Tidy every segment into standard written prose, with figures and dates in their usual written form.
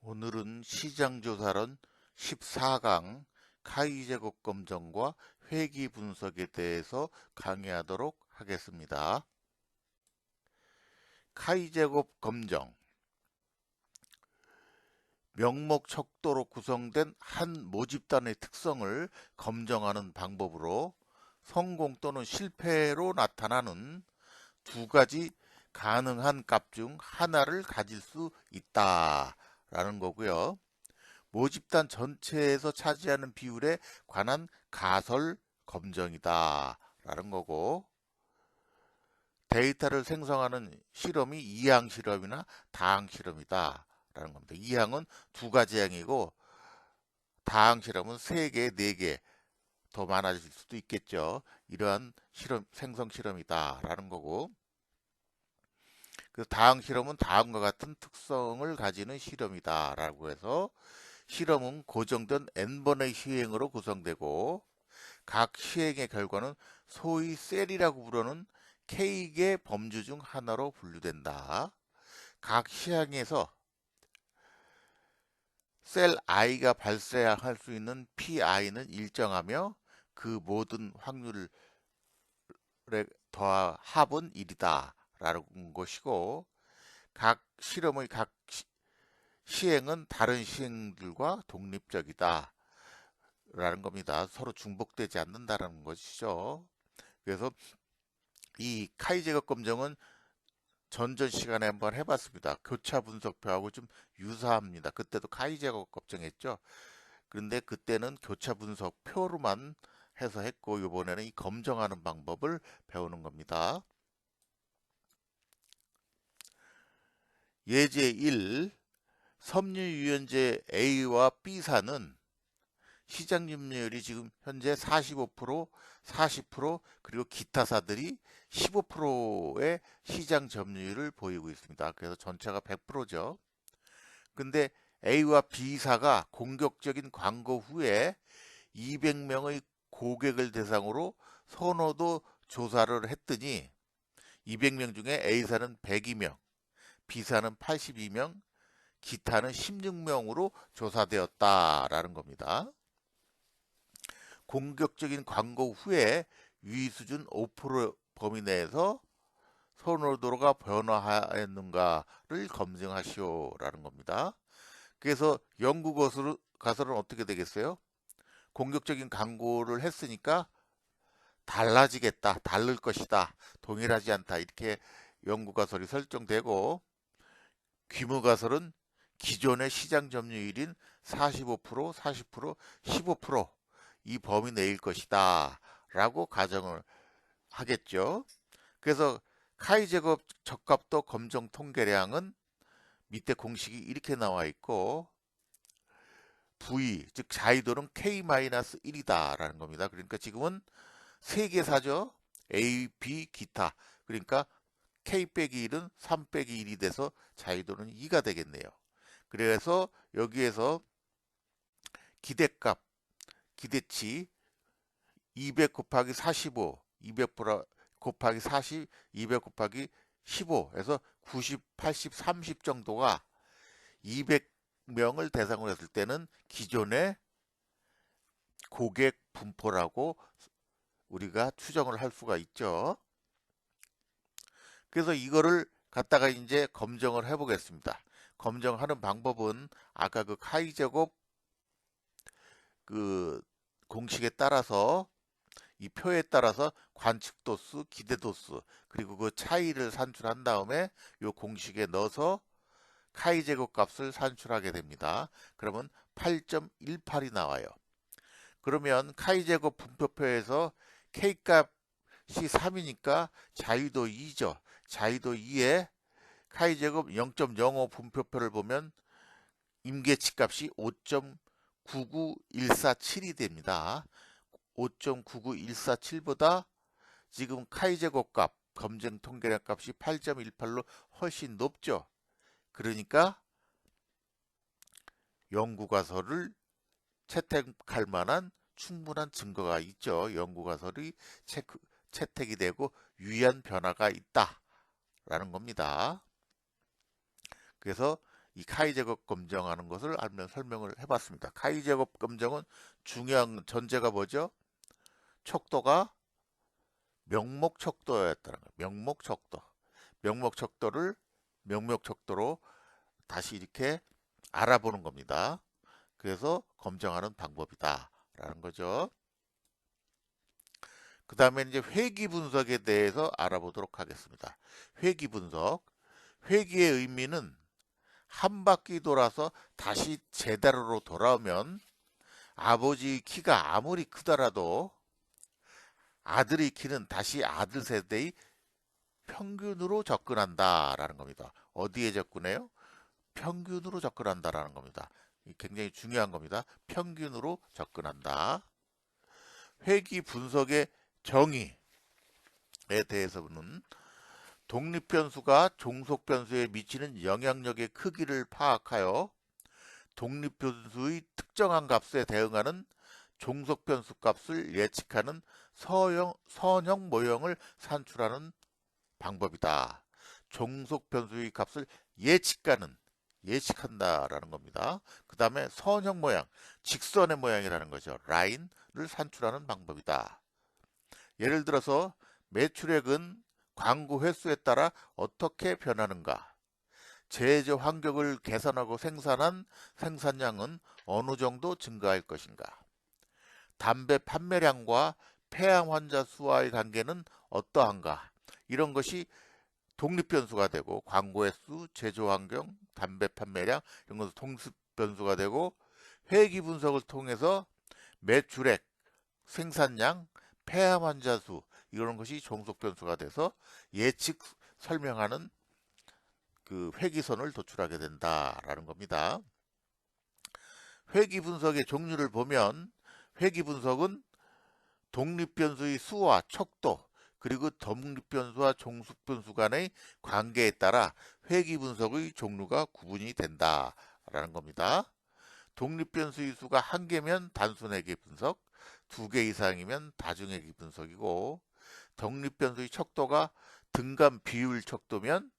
오늘은 시장조사론 14강 카이제곱 검정과 회귀 분석에 대해서 강의하도록 하겠습니다. 카이제곱 검정, 명목 척도로 구성된 한 모집단의 특성을 검정하는 방법으로 성공 또는 실패로 나타나는 두 가지 가능한 값 중 하나를 가질 수 있다라는 거고요. 모집단 전체에서 차지하는 비율에 관한 가설 검정이다 라는 거고, 데이터를 생성하는 실험이 이항 실험이나 다항 실험이다 라는 겁니다. 이항은 두 가지 항이고 다항 실험은 3개, 4개 더 많아질 수도 있겠죠. 이러한 실험, 생성 실험이다 라는 거고, 그 다항 실험은 다음과 같은 특성을 가지는 실험이다 라고 해서, 실험은 고정된 n번의 시행으로 구성되고 각 시행의 결과는 소위 셀이라고 부르는 K개 범주 중 하나로 분류된다. 각 시행에서 셀 i가 발생할 수 있는 PI는 일정하며 그 모든 확률의 더하 합은 1이다 라는 것이고, 각 실험의 각 시행은 다른 시행들과 독립적이다 라는 겁니다. 서로 중복되지 않는다는 것이죠. 그래서 이 카이제곱 검정은 전전 시간에 한번 해봤습니다. 교차 분석표하고 좀 유사합니다. 그때도 카이제곱 검정했죠. 그런데 그때는 교차 분석표로만 해서 했고, 이번에는 이 검정하는 방법을 배우는 겁니다. 예제 1, 섬유유연제 A와 B사는 시장 점유율이 지금 현재 45%, 40%, 그리고 기타사들이 15%의 시장 점유율을 보이고 있습니다. 그래서 전체가 100%죠. 근데 A와 B사가 공격적인 광고 후에 200명의 고객을 대상으로 선호도 조사를 했더니 200명 중에 A사는 102명, B사는 82명, 기타는 16명으로 조사되었다라는 겁니다. 공격적인 광고 후에 유의수준 5% 범위 내에서 선호도가 변화하였는가를 검증하시오라는 겁니다. 그래서 연구 가설은 어떻게 되겠어요? 공격적인 광고를 했으니까 달라지겠다, 다를 것이다, 동일하지 않다, 이렇게 연구 가설이 설정되고, 규모 가설은 기존의 시장 점유율인 45%, 40%, 15% 이 범위 내일 것이다 라고 가정을 하겠죠. 그래서 카이제곱 적합도 검정 통계량은 밑에 공식이 이렇게 나와 있고, V 즉 자의도는 K-1이다 라는 겁니다. 그러니까 지금은 3개 사죠. A, B, 기타. 그러니까 K 빼기 1은 3 빼기 1이 돼서 자의도는 2가 되겠네요. 그래서 여기에서 기대값, 기대치 200 곱하기 45, 200 곱하기 40, 200 곱하기 15 해서 90, 80, 30 정도가 200명을 대상으로 했을 때는 기존의 고객 분포라고 우리가 추정을 할 수가 있죠. 그래서 이거를 갖다가 이제 검정을 해 보겠습니다. 검정하는 방법은 아까 그 카이제곱 그 공식에 따라서, 이 표에 따라서 관측도수, 기대도수, 그리고 그 차이를 산출한 다음에 이 공식에 넣어서 카이제곱 값을 산출하게 됩니다. 그러면 8.18이 나와요. 그러면 카이제곱 분표표에서 K값이 3이니까 자유도 2죠. 자유도 2에 카이제곱 0.05 분표표를 보면 임계치 값이 5.99147이 됩니다. 5.99147보다 지금 카이제곱 값, 검증 통계량 값이 8.18로 훨씬 높죠. 그러니까 연구가설을 채택할 만한 충분한 증거가 있죠. 연구가설이 채택이 되고 유의한 변화가 있다라는 겁니다. 그래서 이 카이 제곱 검정하는 것을 한번 설명을 해봤습니다. 카이 제곱 검정은 중요한 전제가 뭐죠? 척도가 명목척도였다는 거예요. 명목척도. 명목척도를 명목척도로 다시 이렇게 알아보는 겁니다. 그래서 검정하는 방법이다 라는 거죠. 그 다음에 이제 회귀 분석에 대해서 알아보도록 하겠습니다. 회귀 분석. 회귀의 의미는 한 바퀴 돌아서 다시 제자리로 돌아오면 아버지 키가 아무리 크더라도 아들의 키는 다시 아들 세대의 평균으로 접근한다라는 겁니다. 어디에 접근해요? 평균으로 접근한다라는 겁니다. 굉장히 중요한 겁니다. 평균으로 접근한다. 회귀 분석의 정의에 대해서는 독립변수가 종속변수에 미치는 영향력의 크기를 파악하여 독립변수의 특정한 값에 대응하는 종속변수 값을 예측하는 선형 모형을 산출하는 방법이다. 종속변수의 값을 예측한다라는 겁니다. 그 다음에 선형 모양, 직선의 모양이라는 거죠. 라인을 산출하는 방법이다. 예를 들어서 매출액은 광고 횟수에 따라 어떻게 변하는가? 제조 환경을 개선하고 생산한 생산량은 어느 정도 증가할 것인가? 담배 판매량과 폐암 환자 수와의 관계는 어떠한가? 이런 것이 독립변수가 되고 광고 횟수, 제조 환경, 담배 판매량 이런 것도 독립변수가 되고 회귀 분석을 통해서 매출액, 생산량, 폐암 환자 수 이런 것이 종속변수가 돼서 예측 설명하는 그 회귀선을 도출하게 된다라는 겁니다. 회귀 분석의 종류를 보면 회귀 분석은 독립변수의 수와 척도 그리고 독립변수와 종속변수 간의 관계에 따라 회귀 분석의 종류가 구분이 된다라는 겁니다. 독립변수의 수가 1개면 단순회귀 분석, 2개 이상이면 다중회귀 분석이고 독립변수의 척도가 등간 비율 척도면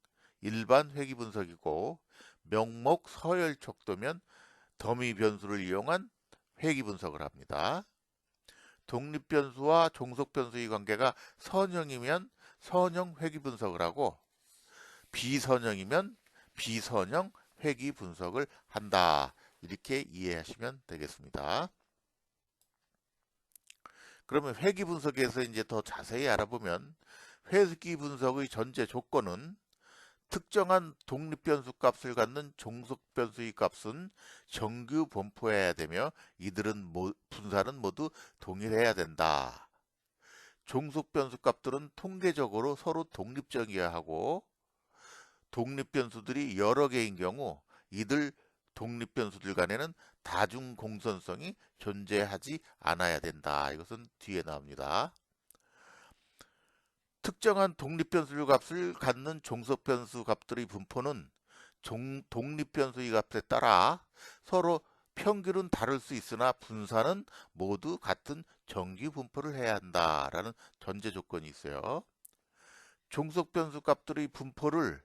일반 회귀 분석이고 명목 서열 척도면 더미 변수를 이용한 회귀 분석을 합니다. 독립변수와 종속변수의 관계가 선형이면 선형 회귀 분석을 하고 비선형이면 비선형 회귀 분석을 한다. 이렇게 이해하시면 되겠습니다. 그러면 회귀 분석에서 이제 더 자세히 알아보면 회귀 분석의 전제 조건은 특정한 독립변수 값을 갖는 종속변수의 값은 정규 분포해야 되며 이들은 분사는 모두 동일해야 된다. 종속변수 값들은 통계적으로 서로 독립적이어야 하고 독립변수들이 여러 개인 경우 이들 독립변수들 간에는 다중 공선성이 존재하지 않아야 된다. 이것은 뒤에 나옵니다. 특정한 독립변수 값을 갖는 종속변수 값들의 분포는 독립변수의 값에 따라 서로 평균은 다를 수 있으나 분산은 모두 같은 정규 분포를 해야 한다라는 전제 조건이 있어요. 종속변수 값들의 분포를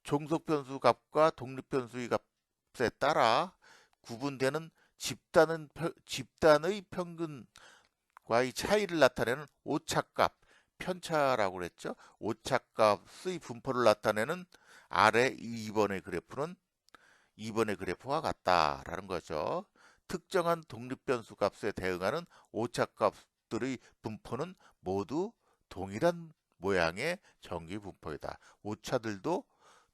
종속변수 값과 독립변수의 값에 따라 구분되는 집단의 평균과의 차이를 나타내는 오차값, 편차라고 그랬죠. 오차값의 분포를 나타내는 아래 2번의 그래프는 2번의 그래프와 같다라는 거죠. 특정한 독립변수 값에 대응하는 오차값들의 분포는 모두 동일한 모양의 정규 분포이다. 오차들도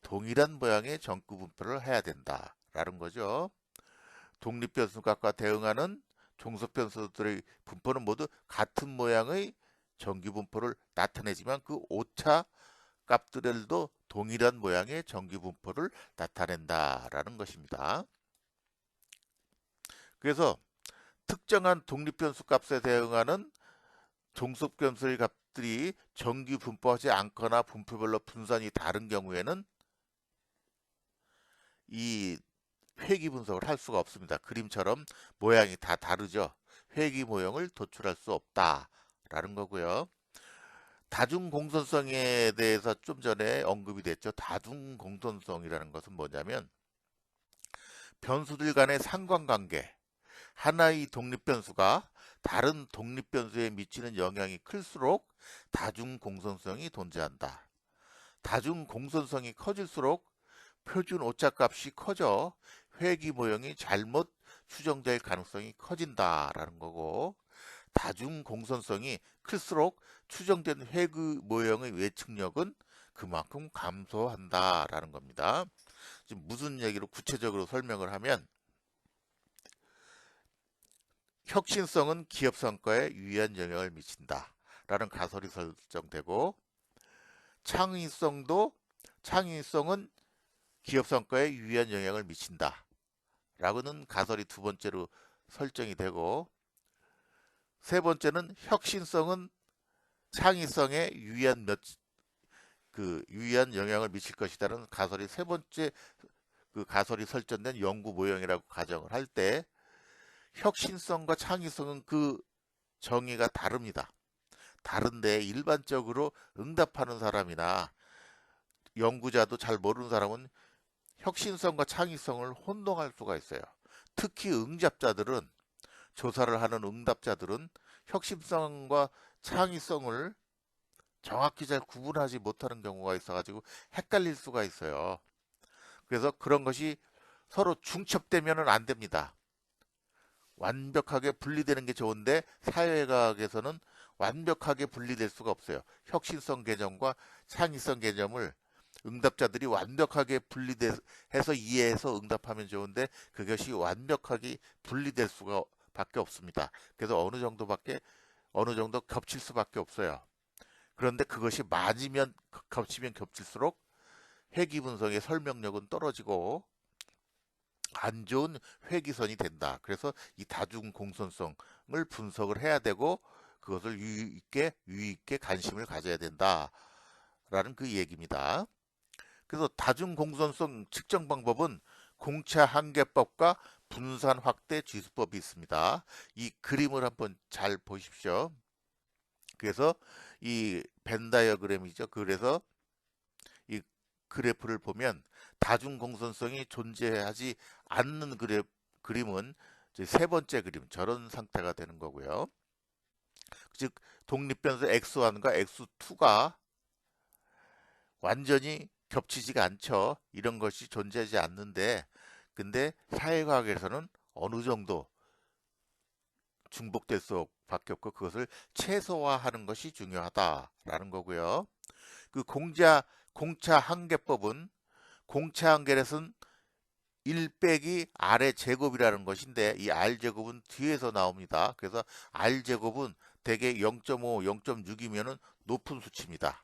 동일한 모양의 정규 분포를 해야 된다라는 거죠. 독립변수 값과 대응하는 종속변수들의 분포는 모두 같은 모양의 정규 분포를 나타내지만 그 오차 값들도 동일한 모양의 정규 분포를 나타낸다라는 것입니다. 그래서 특정한 독립변수 값에 대응하는 종속변수의 값들이 정규 분포하지 않거나 분포별로 분산이 다른 경우에는 이 회귀 분석을 할 수가 없습니다. 그림처럼 모양이 다 다르죠. 회귀 모형을 도출할 수 없다라는 거고요. 다중 공선성에 대해서 좀 전에 언급이 됐죠. 다중 공선성이라는 것은 뭐냐면 변수들 간의 상관관계, 하나의 독립변수가 다른 독립변수에 미치는 영향이 클수록 다중공선성이 존재한다. 다중공선성이 커질수록 표준 오차값이 커져 회귀 모형이 잘못 추정될 가능성이 커진다라는 거고, 다중공선성이 클수록 추정된 회귀 모형의 예측력은 그만큼 감소한다라는 겁니다. 지금 무슨 얘기로 구체적으로 설명을 하면, 혁신성은 기업 성과에 유의한 영향을 미친다 라는 가설이 설정되고, 창의성은 기업 성과에 유의한 영향을 미친다 라고는 가설이 두 번째로 설정이 되고, 세 번째는 혁신성은 창의성에 유의한 영향을 미칠 것이다는 가설이 세 번째 그 가설이 설정된 연구 모형이라고 가정을 할 때, 혁신성과 창의성은 그 정의가 다릅니다. 다른데 일반적으로 응답하는 사람이나 연구자도 잘 모르는 사람은 혁신성과 창의성을 혼동할 수가 있어요. 특히 조사를 하는 응답자들은 혁신성과 창의성을 정확히 잘 구분하지 못하는 경우가 있어가지고 헷갈릴 수가 있어요. 그래서 그런 것이 서로 중첩되면 안 됩니다. 완벽하게 분리되는 게 좋은데 사회과학에서는 완벽하게 분리될 수가 없어요. 혁신성 개념과 창의성 개념을 응답자들이 완벽하게 분리해서 이해해서 응답하면 좋은데, 그것이 완벽하게 분리될 수가 밖에 없습니다. 그래서 어느 정도 겹칠 수밖에 없어요. 그런데 그것이 겹치면 겹칠수록 회귀 분석의 설명력은 떨어지고 안 좋은 회귀선이 된다. 그래서 이 다중 공선성을 분석을 해야 되고, 그것을 유의 있게 관심을 가져야 된다라는 그 얘기입니다. 그래서 다중 공선성 측정 방법은 공차 한계법과 분산 확대 지수법이 있습니다. 이 그림을 한번 잘 보십시오. 그래서 이 벤 다이어그램이죠. 그래서 이 그래프를 보면 다중 공선성이 존재하지 않는 그림은 이제 세 번째 그림, 저런 상태가 되는 거고요. 즉 독립변수 x1과 x2가 완전히 겹치지가 않죠. 이런 것이 존재하지 않는데, 근데 사회과학에서는 어느 정도 중복될 수밖에 없고 그것을 최소화하는 것이 중요하다라는 거고요. 그 공차 한계법은, 공차 한계에서는 1 빼기 R의 제곱이라는 것인데, 이 R제곱은 뒤에서 나옵니다. 그래서 R제곱은 대개 0.5, 0.6이면 높은 수치입니다.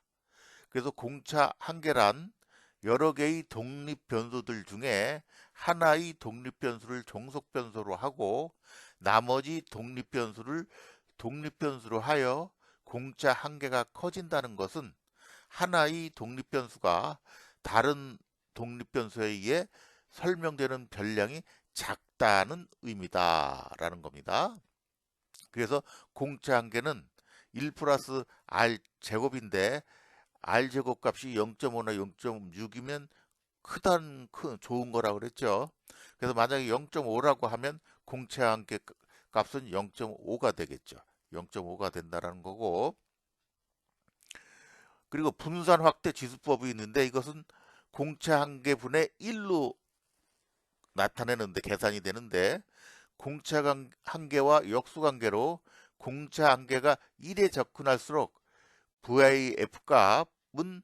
그래서 공차 한계란 여러 개의 독립 변수들 중에 하나의 독립 변수를 종속 변수로 하고 나머지 독립 변수로 하여 공차 한계가 커진다는 것은 하나의 독립 변수가 다른 독립 변수에 의해 설명되는 변량이 작다는 의미다라는 겁니다. 그래서 공차 한계는 1 플러스 R 제곱인데, R제곱 값이 0.5나 0.6이면 좋은 거라고 그랬죠. 그래서 만약에 0.5라고 하면 공차 한계 값은 0.5가 되겠죠. 0.5가 된다라는 거고, 그리고 분산 확대 지수법이 있는데, 이것은 공차 한계분의 1로 나타내는데 계산이 되는데, 공차 한계와 역수 관계로 공차 한계가 1에 접근할수록 VIF 값은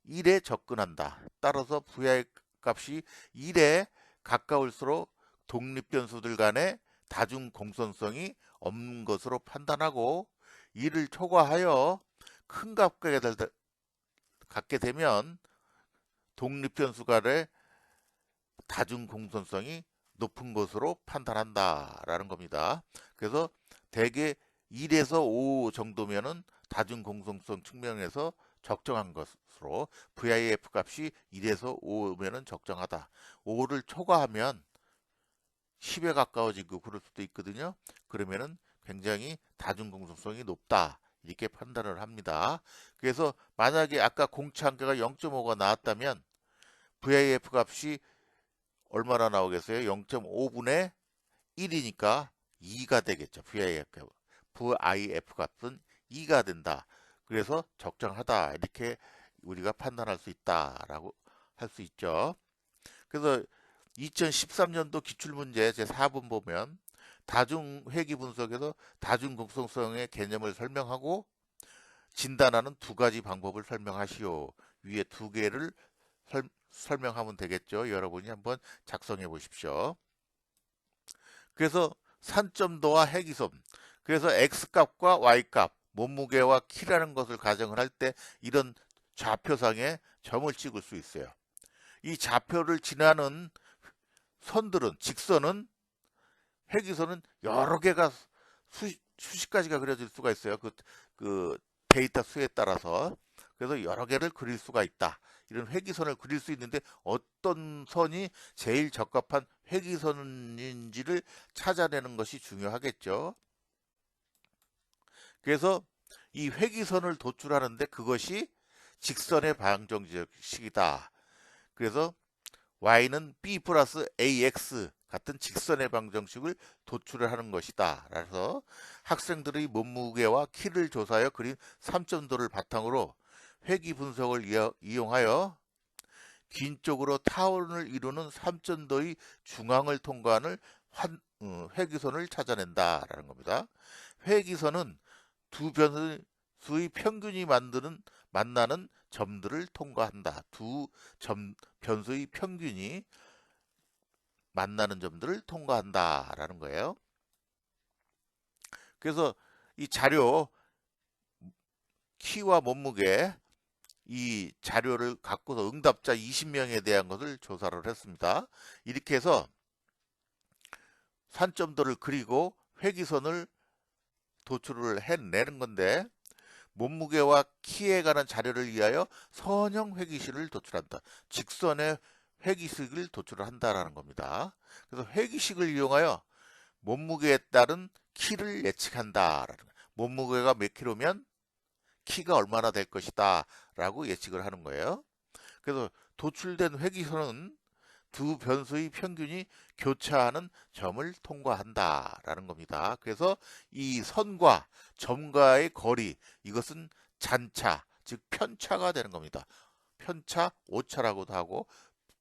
1에 접근한다. 따라서 VI 값이 1에 가까울수록 독립 변수들 간의 다중 공선성이 없는 것으로 판단하고, 이를 초과하여 큰 값을 갖게 되면 독립 변수 간의 다중 공선성이 높은 것으로 판단한다라는 겁니다. 그래서 대개 1에서 5 정도면은 다중 공선성 측면에서 적정한 것으로, VIF 값이 1에서 5면은 적정하다. 5를 초과하면 10에 가까워지고 그럴 수도 있거든요. 그러면은 굉장히 다중 공선성이 높다, 이렇게 판단을 합니다. 그래서 만약에 아까 공차 한계가 0.5가 나왔다면 VIF 값이 얼마나 나오겠어요? 0.5분의 1이니까 2가 되겠죠. VIF 값은 2가 된다. 그래서 적정하다. 이렇게 우리가 판단할 수 있다라고 할 수 있죠. 그래서 2013년도 기출문제 제4번 보면 다중회귀 분석에서 다중곡성성의 개념을 설명하고 진단하는 두 가지 방법을 설명하시오. 위에 두 개를 설명하면 되겠죠. 여러분이 한번 작성해 보십시오. 그래서 산점도와 해기섬. 그래서 X값과 Y값, 몸무게와 키라는 것을 가정을 할 때 이런 좌표상에 점을 찍을 수 있어요. 이 좌표를 지나는 선들은, 직선은, 회기선은 여러 개가 수십 가지가 그려질 수가 있어요. 그 데이터 수에 따라서. 그래서 여러 개를 그릴 수가 있다. 이런 회기선을 그릴 수 있는데 어떤 선이 제일 적합한 회기선인지를 찾아내는 것이 중요하겠죠. 그래서 이 회기선을 도출하는데 그것이 직선의 방정식이다. 그래서 y는 b 플러스 ax 같은 직선의 방정식을 도출을 하는 것이다. 그래서 학생들의 몸무게와 키를 조사하여 그린 3점도를 바탕으로 회귀 분석을 이용하여 긴 쪽으로 타원을 이루는 3점도의 중앙을 통과하는 회귀선을 찾아낸다라는 겁니다. 회귀선은 두 변수의 평균이 만나는 점들을 통과한다. 두 변수의 평균이 만나는 점들을 통과한다라는 거예요. 그래서 이 자료 키와 몸무게 이 자료를 갖고서 응답자 20명에 대한 것을 조사를 했습니다. 이렇게 해서 산점도를 그리고 회기선을 도출을 해내는 건데 몸무게와 키에 관한 자료를 위하여 선형 회기식을 도출한다. 직선의 회기식을 도출을 한다라는 겁니다. 그래서 회기식을 이용하여 몸무게에 따른 키를 예측한다라는 거예요. 몸무게가 몇 킬로면 키가 얼마나 될 것이다 라고 예측을 하는 거예요. 그래서 도출된 회기선은 두 변수의 평균이 교차하는 점을 통과한다라는 겁니다. 그래서 이 선과 점과의 거리, 이것은 잔차, 즉 편차가 되는 겁니다. 편차, 오차라고도 하고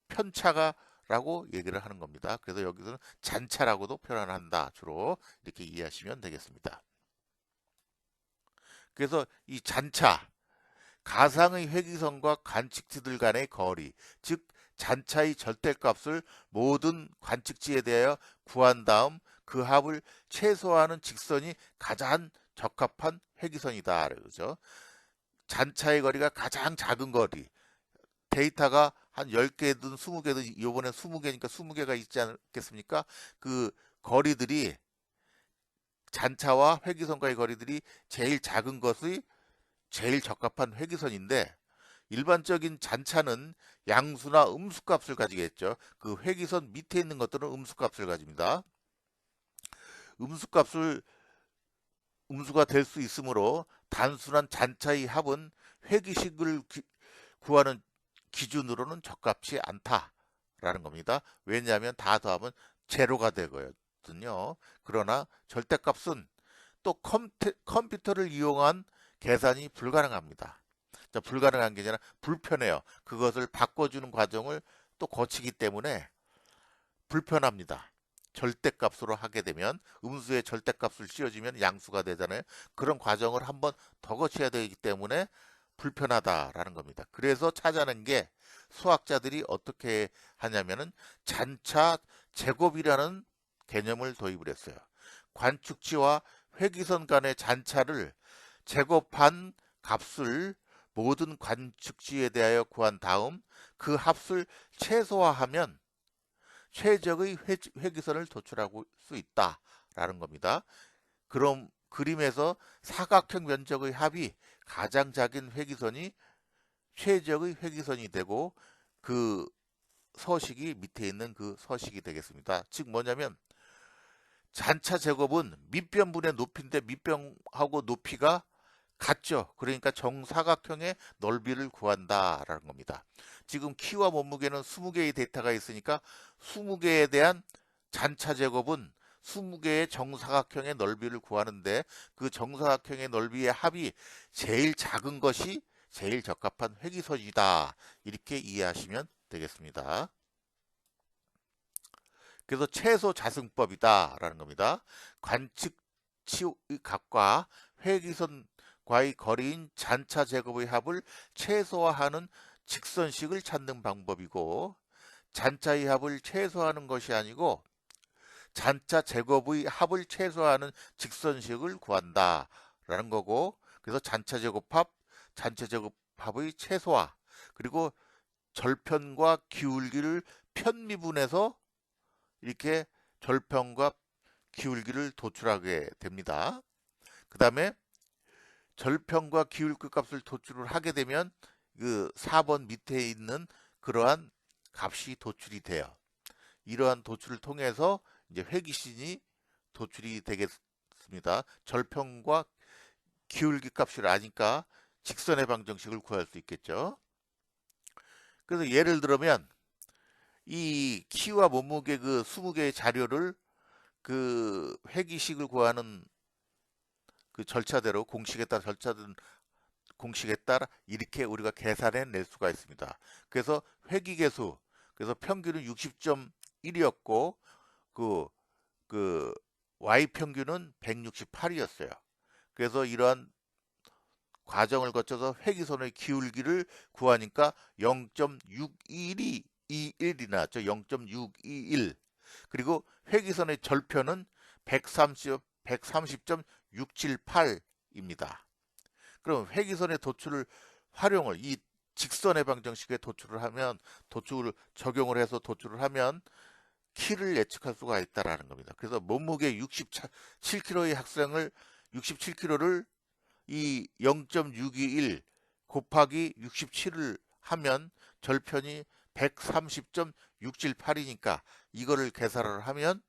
편차가라고 얘기를 하는 겁니다. 그래서 여기서는 잔차라고도 표현한다. 주로 이렇게 이해하시면 되겠습니다. 그래서 이 잔차, 가상의 회기선과 관측지들 간의 거리, 즉 잔차의 절대값을 모든 관측지에 대하여 구한 다음 그 합을 최소화하는 직선이 가장 적합한 회기선이다. 그러죠. 잔차의 거리가 가장 작은 거리, 데이터가 한 10개든 20개든 요번에 20개니까 20개가 있지 않겠습니까? 그 거리들이 잔차와 회기선과의 거리들이 제일 작은 것의 제일 적합한 회기선인데 일반적인 잔차는 양수나 음수값을 가지겠죠. 그 회기선 밑에 있는 것들은 음수값을 가집니다. 음수가 될 수 있으므로 단순한 잔차의 합은 회기식을 구하는 기준으로는 적합치 않다라는 겁니다. 왜냐하면 다 더하면 제로가 되거든요. 그러나 절대값은 또 컴퓨터를 이용한 계산이 불가능합니다. 불가능한 게 아니라 불편해요. 그것을 바꿔주는 과정을 또 거치기 때문에 불편합니다. 절대값으로 하게 되면 음수에 절대값을 씌워주면 양수가 되잖아요. 그런 과정을 한번 더 거쳐야 되기 때문에 불편하다라는 겁니다. 그래서 찾아낸 게 수학자들이 어떻게 하냐면은 잔차 제곱이라는 개념을 도입을 했어요. 관측지와 회기선 간의 잔차를 제곱한 값을 모든 관측지에 대하여 구한 다음 그 합을 최소화하면 최적의 회기선을 도출할 수 있다라는 겁니다. 그럼 그림에서 사각형 면적의 합이 가장 작은 회기선이 최적의 회기선이 되고 그 서식이 밑에 있는 그 서식이 되겠습니다. 즉 뭐냐면 잔차 제곱은 밑변분의 높이인데 밑변하고 높이가 같죠. 그러니까 정사각형의 넓이를 구한다라는 겁니다. 지금 키와 몸무게는 20개의 데이터가 있으니까 20개에 대한 잔차 제곱은 20개의 정사각형의 넓이를 구하는데 그 정사각형의 넓이의 합이 제일 작은 것이 제일 적합한 회기선이다. 이렇게 이해하시면 되겠습니다. 그래서 최소 자승법이다라는 겁니다. 관측치의 각과 회기선과의 거리인 잔차 제곱의 합을 최소화하는 직선식을 찾는 방법이고, 잔차의 합을 최소화하는 것이 아니고 잔차 제곱의 합을 최소화하는 직선식을 구한다라는 거고, 그래서 잔차 제곱합, 잔차 제곱합의 최소화, 그리고 절편과 기울기를 편미분해서 이렇게 절편과 기울기를 도출하게 됩니다. 그 다음에 절편과 기울기 값을 도출을 하게 되면 그 4번 밑에 있는 그러한 값이 도출이 돼요. 이러한 도출을 통해서 이제 회기신이 도출이 되겠습니다. 절편과 기울기 값을 아니까 직선의 방정식을 구할 수 있겠죠. 그래서 예를 들면 이 키와 몸무게 그 20개의 자료를 그 회기식을 구하는 그 절차대로 공식에 따라 이렇게 우리가 계산해 낼 수가 있습니다. 그래서 회기계수, 그래서 평균은 60.1이었고 그 Y 평균은 168이었어요. 그래서 이러한 과정을 거쳐서 회기선의 기울기를 구하니까 0.621이 21이 나왔죠. 0.621. 그리고 회기선의 절편은 130.678입니다. 그럼 회기선의 도출을 활용을 이 직선의 방정식에 도출을 적용을 해서 도출을 하면 키를 예측할 수가 있다라는 겁니다. 그래서 몸무게 67kg의 학생을 67kg를 이 0.621 곱하기 67을 하면 절편이 130.678이니까 이거를 계산을 하면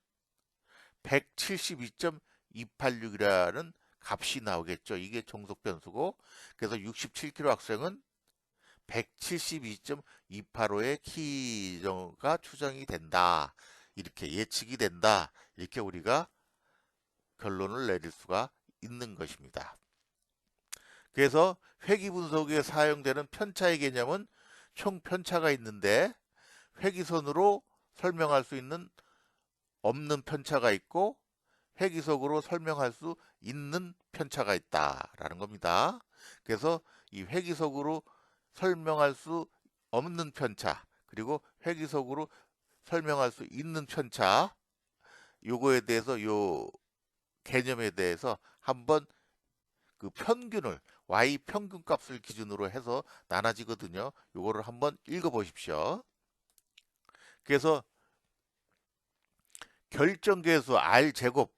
172.286이라는 값이 나오겠죠. 이게 종속 변수고, 그래서 67kg 학생은 172.285의 키가 추정이 된다. 이렇게 예측이 된다. 이렇게 우리가 결론을 내릴 수가 있는 것입니다. 그래서 회기 분석에 사용되는 편차의 개념은 총 편차가 있는데 회기선으로 설명할 수 있는 없는 편차가 있고 회기석으로 설명할 수 있는 편차가 있다라는 겁니다. 그래서 이 회기석으로 설명할 수 없는 편차, 그리고 회기석으로 설명할 수 있는 편차, 요거에 대해서 요 개념에 대해서 한번 그 평균을 y 평균 값을 기준으로 해서 나눠지거든요. 요거를 한번 읽어 보십시오. 그래서 결정계수 R 제곱,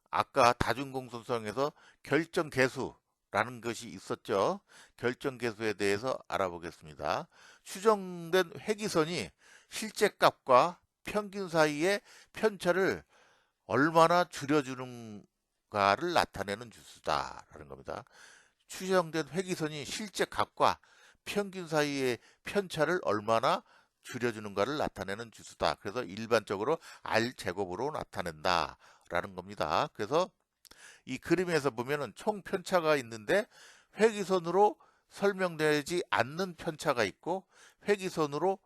아까 다중공손성에서 결정계수라는 것이 있었죠. 결정계수에 대해서 알아보겠습니다. 추정된 회기선이 실제 값과 평균 사이의 편차를 얼마나 줄여주는가를 나타내는 주수다라는 겁니다. 추정된 회기선이 실제 값과 평균 사이의 편차를 얼마나 줄여주는가를 나타내는 주수다. 그래서 일반적으로 R제곱으로 나타낸다라는 겁니다. 그래서 이 그림에서 보면은 총 편차가 있는데 회기선으로 설명되지 않는 편차가 있고 회기선으로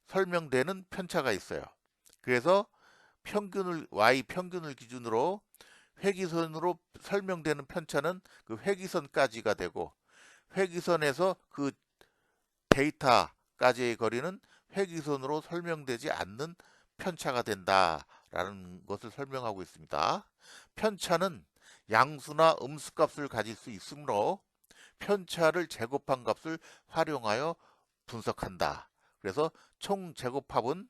설명되는 편차가 있어요. 그래서 Y 평균을 기준으로 회기선으로 설명되는 편차는 그 회기선까지가 되고 회기선에서 그 데이터까지의 거리는 회기선으로 설명되지 않는 편차가 된다라는 것을 설명하고 있습니다. 편차는 양수나 음수값을 가질 수 있으므로 편차를 제곱한 값을 활용하여 분석한다. 그래서 총 제곱합은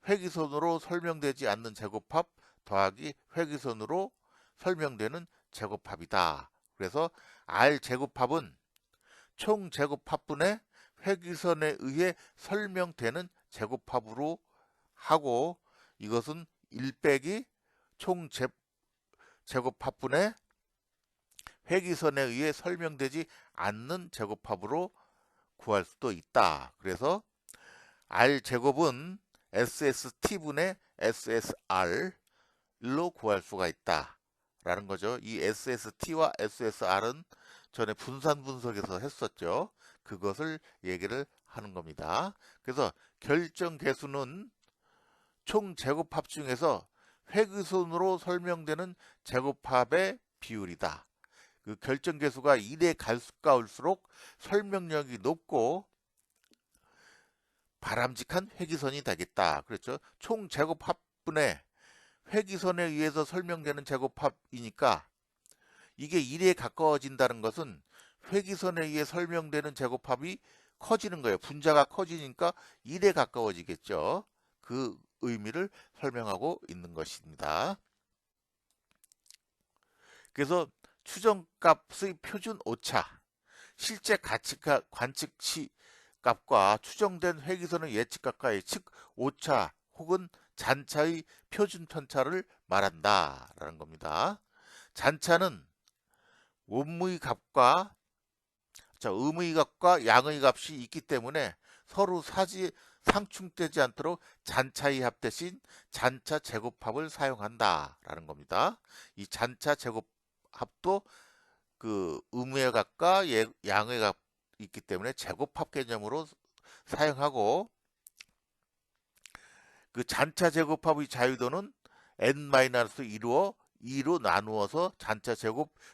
회기선으로 설명되지 않는 제곱합 더하기 회기선으로 설명되는 제곱합이다. 그래서 R제곱합은 총 제곱합분의 회기선에 의해 설명되는 제곱합으로 하고 이것은 1 빼기 총 제곱합분의 회기선에 의해 설명되지 않는 제곱합으로 구할 수도 있다. 그래서 R제곱은 SST분의 SSR로 구할 수가 있다. 라는 거죠. 이 SST와 SSR은 전에 분산 분석에서 했었죠. 그것을 얘기를 하는 겁니다. 그래서 결정 계수는 총 제곱합 중에서 회귀선으로 설명되는 제곱합의 비율이다. 그 결정 계수가 1에 가까울수록 설명력이 높고 바람직한 회귀선이 되겠다. 그렇죠. 총 제곱합분의 회귀선에 의해서 설명되는 제곱합이니까 이게 1에 가까워진다는 것은 회귀선에 의해 설명되는 제곱합이 커지는 거예요. 분자가 커지니까 1에 가까워지겠죠. 그 의미를 설명하고 있는 것입니다. 그래서 추정값의 표준 오차, 실제 관측치 값과 추정된 회귀선의 예측값과의 즉 오차 혹은 잔차의 표준 편차를 말한다 라는 겁니다. 잔차는 음의 값과 양의 값이 있기 때문에 서로 상충되지 않도록 잔차의 합 대신 잔차 제곱합을 사용한다 라는 겁니다. 이 잔차 제곱합도 그 음의 값과 양의 값 있기 때문에 제곱합 개념으로 사용하고, 그 잔차 제곱합의 자유도는 n-2로 2로 나누어서 잔차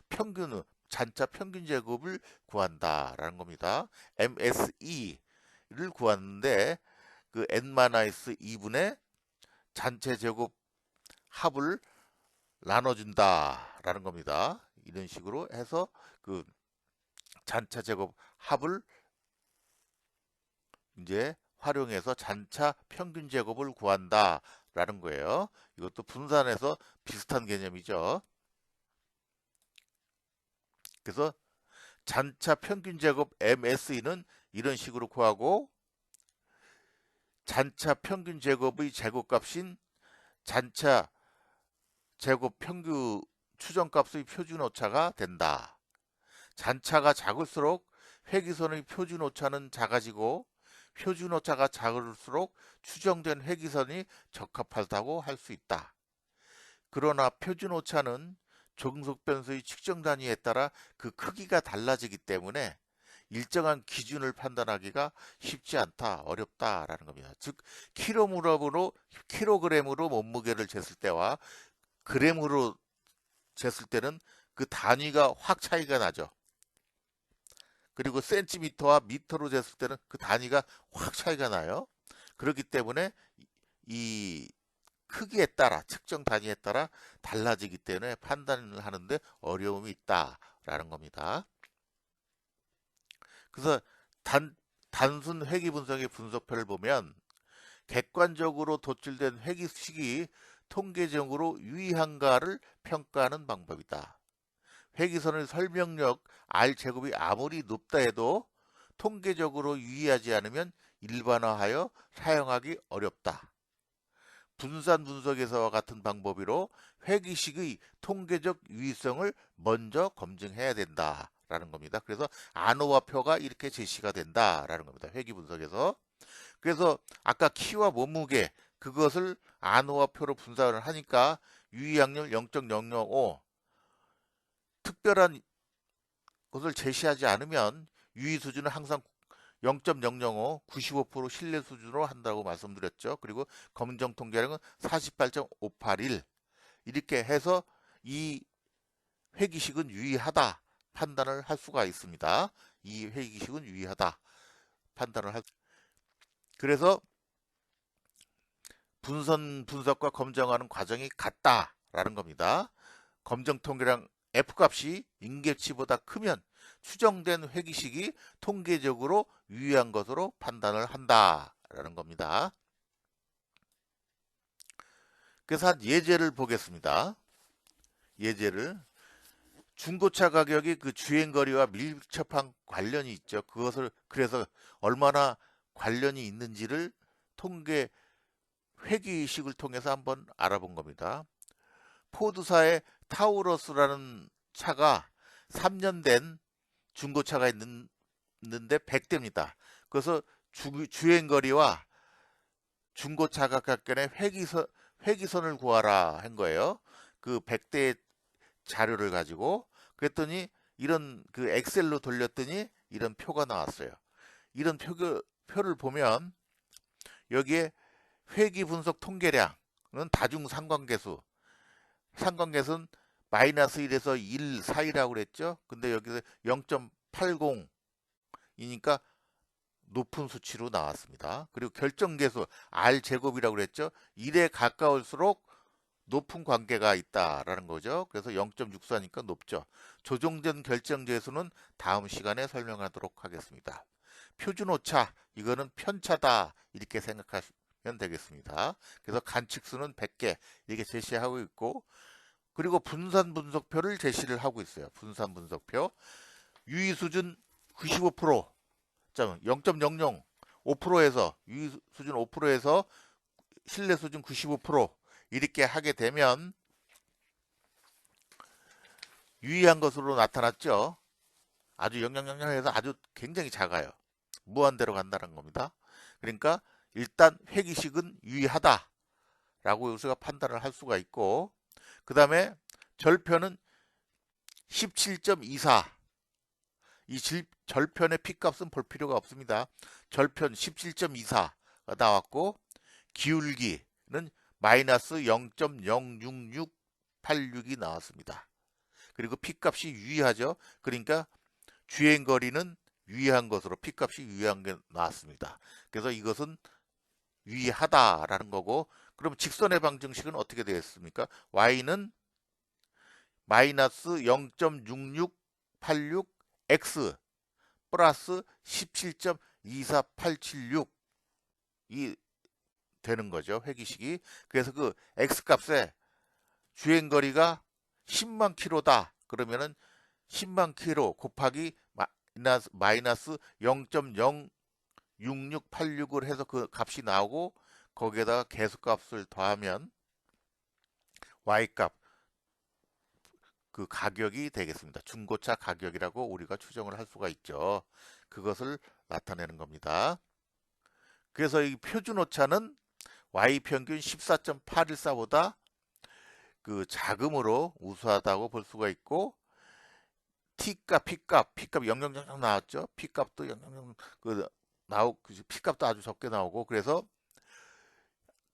평균 제곱을 구한다라는 겁니다. MSE를 구하는데 그 n-2분의 잔차 제곱 합을 나눠준다라는 겁니다. 이런 식으로 해서 그 잔차 제곱 합을 이제 활용해서 잔차 평균 제곱을 구한다라는 거예요. 이것도 분산해서 비슷한 개념이죠. 그래서 잔차 평균 제곱 MSE는 이런 식으로 구하고, 잔차 평균 제곱의 제곱값인 잔차 제곱 평균 추정값의 표준 오차가 된다. 잔차가 작을수록 회귀선의 표준 오차는 작아지고 표준 오차가 작을수록 추정된 회귀선이 적합하다고 할 수 있다. 그러나 표준 오차는 종속 변수의 측정 단위에 따라 그 크기가 달라지기 때문에 일정한 기준을 판단하기가 쉽지 않다, 어렵다라는 겁니다. 즉 킬로그램으로 몸무게를 쟀을 때와 그램으로 쟀을 때는 그 단위가 확 차이가 나죠. 그리고 센티미터와 미터로 쟀을 때는 그 단위가 확 차이가 나요. 그렇기 때문에 이 크기에 따라, 측정 단위에 따라 달라지기 때문에 판단을 하는데 어려움이 있다라는 겁니다. 그래서 단순 회귀 분석의 분석표를 보면 객관적으로 도출된 회귀식이 통계적으로 유의한가를 평가하는 방법이다. 회귀선의 설명력 R제곱이 아무리 높다 해도 통계적으로 유의하지 않으면 일반화하여 사용하기 어렵다. 분산 분석에서와 같은 방법으로 회귀식의 통계적 유의성을 먼저 검증해야 된다라는 겁니다. 그래서 안호와표가 이렇게 제시가 된다라는 겁니다. 회귀 분석에서. 그래서 아까 키와 몸무게 그것을 안호와표로 분산을 하니까 유의약률 0.005, 특별한 것을 제시하지 않으면 유의 수준은 항상 0.005, 95% 신뢰 수준으로 한다고 말씀드렸죠. 그리고 검정 통계량은 48.581 이렇게 해서 이 회귀식은 유의하다 판단을 할 수가 있습니다. 이 회귀식은 유의하다 판단을 할. 그래서 분석과 검증하는 과정이 같다라는 겁니다. 검정 통계량 F값이 임계치보다 크면 추정된 회귀식이 통계적으로 유의한 것으로 판단을 한다라는 겁니다. 그래서 한 예제를 보겠습니다. 예제를, 중고차 가격이 그 주행거리와 밀접한 관련이 있죠. 그래서 얼마나 관련이 있는지를 통계 회귀식을 통해서 한번 알아본 겁니다. 포드사의 타우러스라는 차가 3년 된 중고차가 있는데 100대입니다. 그래서 주행거리와 중고차 각각견의 회기선을 구하라 한 거예요. 그 100대 자료를 가지고 그랬더니 이런 그 엑셀로 돌렸더니 이런 표가 나왔어요. 이런 표를 보면 여기에 회기 분석 통계량은 다중 상관계수는 마이너스 1에서 1 사이라고 그랬죠. 근데 여기서 0.80이니까 높은 수치로 나왔습니다. 그리고 결정계수 R 제곱이라고 그랬죠. 1에 가까울수록 높은 관계가 있다라는 거죠. 그래서 0.64니까 높죠. 조정된 결정계수는 다음 시간에 설명하도록 하겠습니다. 표준오차, 이거는 편차다 이렇게 생각하시면 되겠습니다. 그래서 관측수는 100개 이렇게 제시하고 있고, 그리고 분산 분석표를 제시를 하고 있어요. 분산 분석표 유의 수준 95%, 0.00 5%에서 유의 수준 5%에서 신뢰 수준 95% 이렇게 하게 되면 유의한 것으로 나타났죠. 아주 0.00에서 아주 굉장히 작아요. 무한대로 간다는 겁니다. 그러니까 일단 회기식은 유의하다라고 우리가 판단을 할 수가 있고, 그 다음에 절편은 17.24. 이 절편의 P값은 볼 필요가 없습니다. 절편 17.24가 나왔고, 기울기는 마이너스 0.06686이 나왔습니다. 그리고 P값이 유의하죠. 그러니까 주행거리는 유의한 것으로 P값이 유의한 게 나왔습니다. 그래서 이것은 유의하다라는 거고, 그럼 직선의 방정식은 어떻게 되겠습니까? Y는 마이너스 0.66866X 플러스 17.24876이 되는 거죠. 회기식이. 그래서 그 X값에 주행거리가 10만 킬로다. 그러면은 10만 킬로 곱하기 마이너스 0.06686을 해서 그 값이 나오고, 거기에다가 계수값을 더하면 Y값, 그 가격이 되겠습니다. 중고차 가격이라고 우리가 추정을 할 수가 있죠. 그것을 나타내는 겁니다. 그래서 이 표준오차는 Y평균 14.814보다 그 자금으로 우수하다고 볼 수가 있고, T값, P값 0.00 나왔죠. P값도 0.00 P값도 아주 적게 나오고, 그래서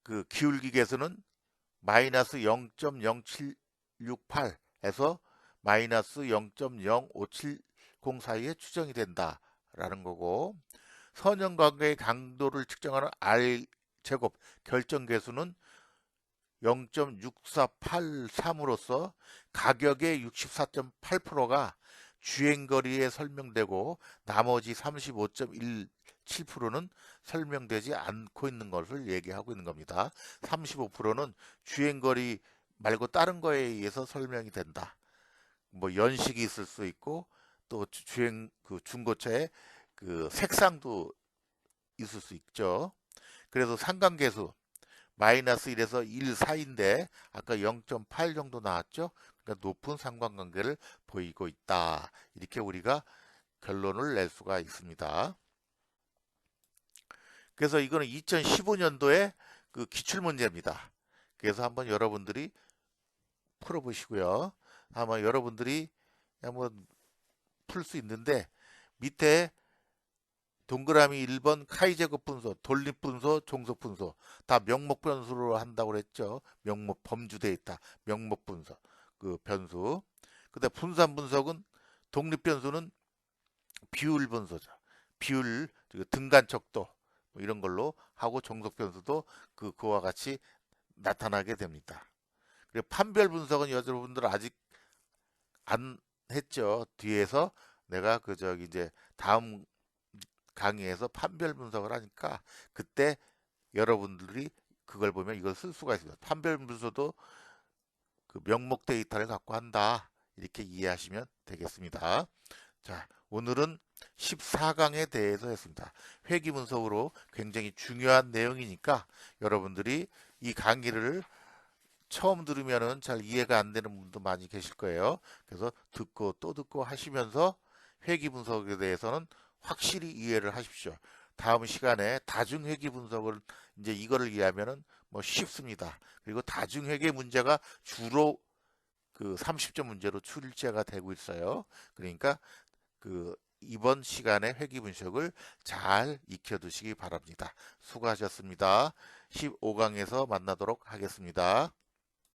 그 기울기 계수는 마이너스 0.0768에서 마이너스 0.0570 사이에 추정이 된다라는 거고, 선형관계의 강도를 측정하는 R 제곱 결정 계수는 0.6483으로서 가격의 64.8%가 주행거리에 설명되고 나머지 35.17%는 설명되지 않고 있는 것을 얘기하고 있는 겁니다. 35%는 주행거리 말고 다른 거에 의해서 설명이 된다. 뭐 연식이 있을 수 있고, 또 주행 그 중고차의 그 색상도 있을 수 있죠. 그래서 상관계수 마이너스 1에서 1 사이인데 아까 0.8 정도 나왔죠. 그러니까 높은 상관관계를 보이고 있다. 이렇게 우리가 결론을 낼 수가 있습니다. 그래서 이거는 2015년도에 그 기출문제입니다. 그래서 한번 여러분들이 풀어보시고요. 아마 여러분들이 한번 풀 수 있는데, 밑에 동그라미 1번 카이제곱 분소, 돌립 분소, 종속 분소 다 명목 변수로 한다고 그랬죠. 명목 범주 데이터, 명목 분소 그 변수. 근데 분산 분석은 독립 변수는 비율 분소죠. 비율, 등간 척도 뭐 이런 걸로 하고, 종속 변수도 그와 같이 나타나게 됩니다. 그리고 판별 분석은 여러분들 아직 안 했죠. 뒤에서 내가 이제 다음 강의에서 판별 분석을 하니까 그때 여러분들이 그걸 보면 이걸 쓸 수가 있습니다. 판별 분석도 그 명목 데이터를 갖고 한다. 이렇게 이해하시면 되겠습니다. 자, 오늘은 14강에 대해서 했습니다. 회기 분석으로 굉장히 중요한 내용이니까 여러분들이 이 강의를 처음 들으면은 잘 이해가 안 되는 분도 많이 계실 거예요. 그래서 듣고 또 듣고 하시면서 회귀 분석에 대해서는 확실히 이해를 하십시오. 다음 시간에 다중회귀 분석을 이제 이거를 이해하면은 뭐 쉽습니다. 그리고 다중회계 문제가 주로 그 30점 문제로 출제가 되고 있어요. 그러니까 그 이번 시간에 회귀 분석을 잘 익혀두시기 바랍니다. 수고하셨습니다. 15강에서 만나도록 하겠습니다.